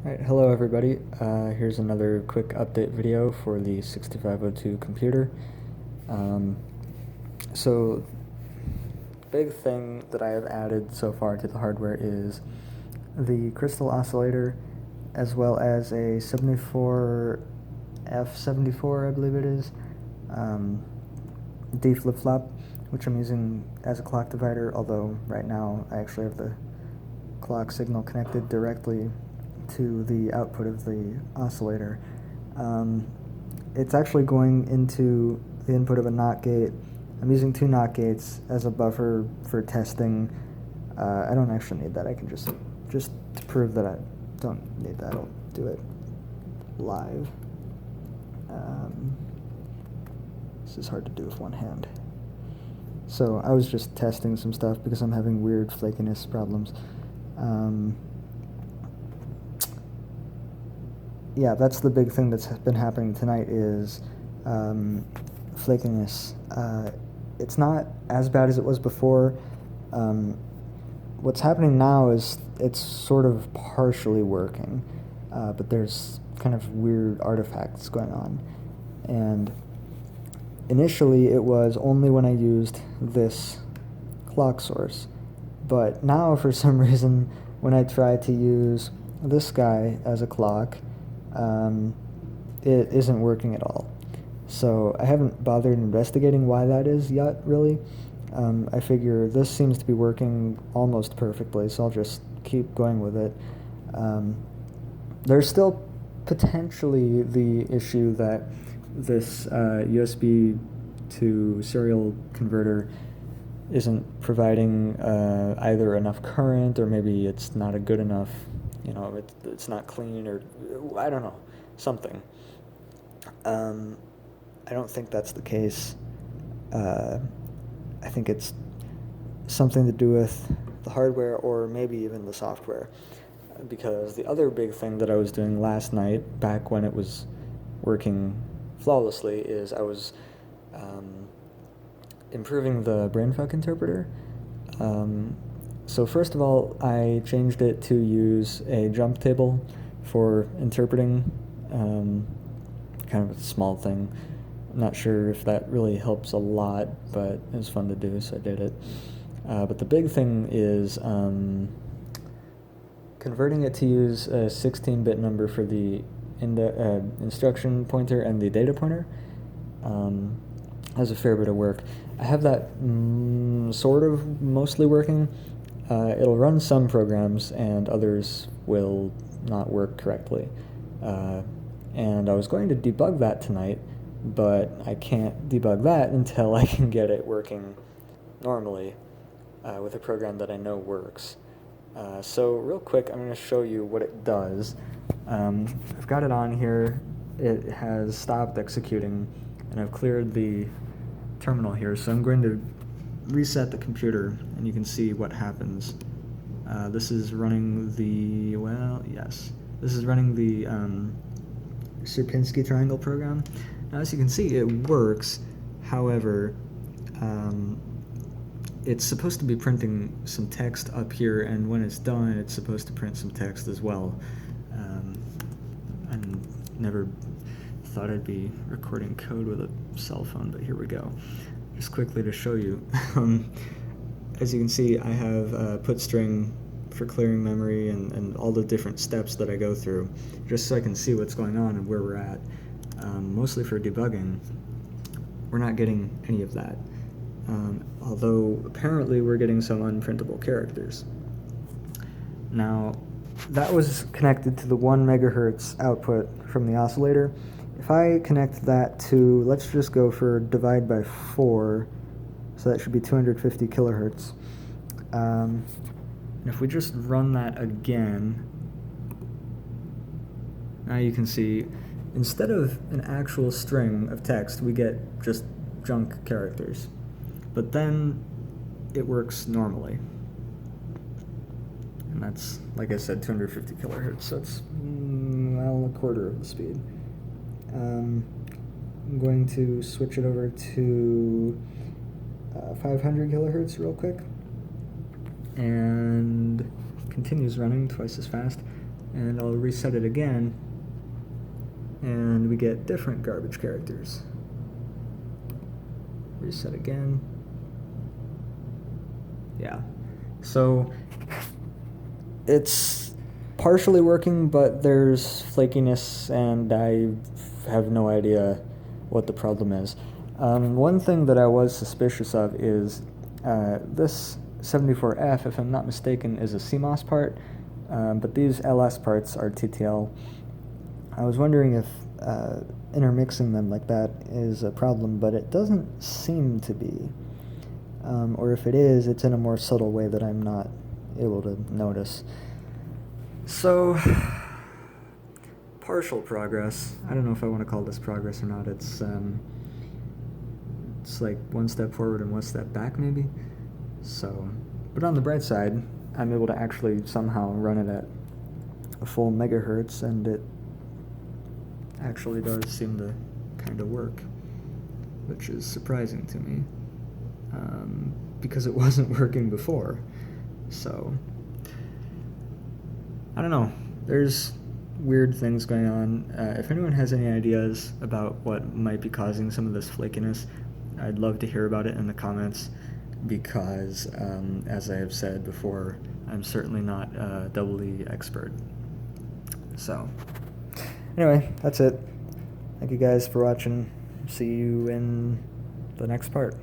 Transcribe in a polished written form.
Alright, hello everybody. Here's another quick update video for the 6502 computer. So, big thing that I have added so far to the hardware is the crystal oscillator, as well as a 74F74, I believe it is, D flip-flop, which I'm using as a clock divider, although right now I actually have the clock signal connected directly to the output of the oscillator. It's actually going into the input of a NOT gate. I'm using 2 NOT gates as a buffer for testing. I don't actually need that. I can just to prove that I don't need that, I'll do it live. This is hard to do with one hand. So I was just testing some stuff because I'm having weird flakiness problems. Yeah, that's the big thing that's been happening tonight is flakiness. It's not as bad as it was before. What's happening now is it's sort of partially working, but there's kind of weird artifacts going on. And initially it was only when I used this clock source, but now for some reason when I try to use this guy as a clock, it isn't working at all. So I haven't bothered investigating why that is yet, really. I figure this seems to be working almost perfectly, so I'll just keep going with it. There's still potentially the issue that this USB to serial converter isn't providing either enough current, or maybe it's not a good enough, it's not clean, or I don't know, something. I don't think that's the case. I think it's something to do with the hardware, or maybe even the software, because the other big thing that I was doing last night, back when it was working flawlessly, is I was improving the brainfuck interpreter. So first of all, I changed it to use a jump table for interpreting, kind of a small thing. I'm not sure if that really helps a lot, but it was fun to do, so I did it. But the big thing is converting it to use a 16-bit number for the instruction pointer and the data pointer. Has a fair bit of work. I have that sort of mostly working. It'll run some programs and others will not work correctly. And I was going to debug that tonight, but I can't debug that until I can get it working normally with a program that I know works. So real quick, I'm going to show you what it does. I've got it on here. It has stopped executing, and I've cleared the terminal here, so I'm going to reset the computer, and you can see what happens. This is running the, this is running the Sierpinski triangle program. Now, as you can see, it works. However, it's supposed to be printing some text up here, and when it's done, it's supposed to print some text as well. I never thought I'd be recording code with a cell phone, but here we go. Just quickly to show you. As you can see, I have put string for clearing memory and all the different steps that I go through, just so I can see what's going on and where we're at. Mostly for debugging, we're not getting any of that. Although apparently we're getting some unprintable characters. Now, that was connected to the 1 megahertz output from the oscillator. If I connect that to, let's just go for divide by 4, so that should be 250 kilohertz. And if we just run that again, now you can see, instead of an actual string of text, we get just junk characters. But then it works normally. And that's, like I said, 250 kilohertz, so it's, well, a quarter of the speed. I'm going to switch it over to 500 kilohertz real quick, and continues running twice as fast. and I'll reset it again, and we get different garbage characters. Reset again. Yeah. So it's partially working, but there's flakiness, and I have no idea what the problem is. One thing that I was suspicious of is this 74F, if I'm not mistaken, is a CMOS part, but these LS parts are TTL. I was wondering if intermixing them like that is a problem, but it doesn't seem to be. Or if it is, it's in a more subtle way that I'm not able to notice. So, partial progress. I don't know if I want to call this progress or not. It's like one step forward and one step back, maybe. So, but on the bright side, I'm able to actually somehow run it at a full megahertz, and it actually does seem to kind of work, which is surprising to me, because it wasn't working before. So, I don't know. There's weird things going on. If anyone has any ideas about what might be causing some of this flakiness, I'd love to hear about it in the comments, because, as I have said before, I'm certainly not a double E expert. So, anyway, that's it. Thank you guys for watching. See you in the next part.